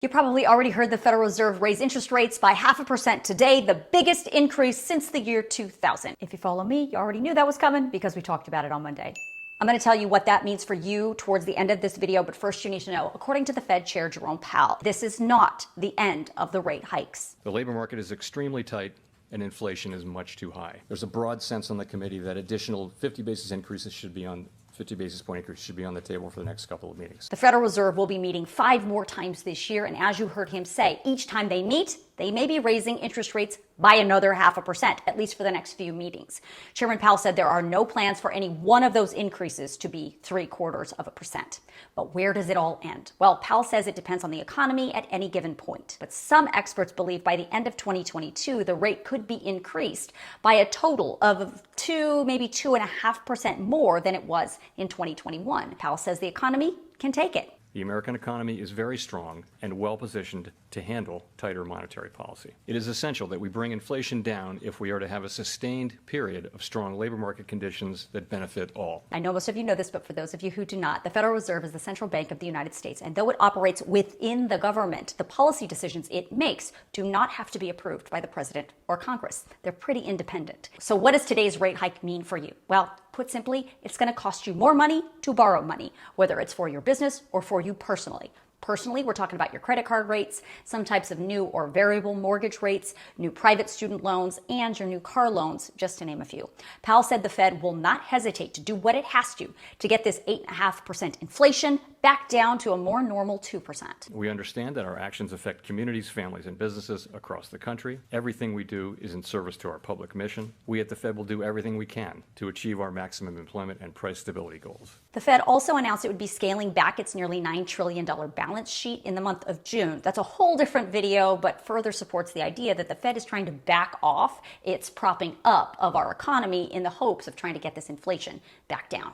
You probably already heard the Federal Reserve raise interest rates by 0.5% today, the biggest increase since the year 2000. If you follow me, you already knew that was coming because we talked about it on Monday. I'm going to tell you what that means for you towards the end of this video, but first you need to know, according to the Fed Chair Jerome Powell, this is not the end of the rate hikes. The labor market is extremely tight and inflation is much too high. There's a broad sense on the committee that additional 50 basis point increases should be on the table for the next couple of meetings. The Federal Reserve will be meeting 5 more times this year, and as you heard him say, each time they meet, they may be raising interest rates by another 0.5%, at least for the next few meetings. Chairman Powell said there are no plans for any one of those increases to be 0.75%. But where does it all end? Well, Powell says it depends on the economy at any given point. But some experts believe by the end of 2022, the rate could be increased by a total of 2, maybe 2.5% more than it was in 2021. Powell says the economy can take it. The American economy is very strong and well positioned to handle tighter monetary policy. It is essential that we bring inflation down if we are to have a sustained period of strong labor market conditions that benefit all. I know most of you know this, but for those of you who do not, the Federal Reserve is the central bank of the United States, and though it operates within the government, the policy decisions it makes do not have to be approved by the president or Congress. They're pretty independent. So what does today's rate hike mean for you? Well, put simply, it's going to cost you more money to borrow money, whether it's for your business or for you personally. Personally, we're talking about your credit card rates, some types of new or variable mortgage rates, new private student loans, and your new car loans, just to name a few. Powell said the Fed will not hesitate to do what it has to get this 8.5% inflation back down to a more normal 2%. We understand that our actions affect communities, families, and businesses across the country. Everything we do is in service to our public mission. We at the Fed will do everything we can to achieve our maximum employment and price stability goals. The Fed also announced it would be scaling back its nearly $9 trillion balance sheet in the month of June. That's a whole different video, but further supports the idea that the Fed is trying to back off its propping up of our economy in the hopes of trying to get this inflation back down.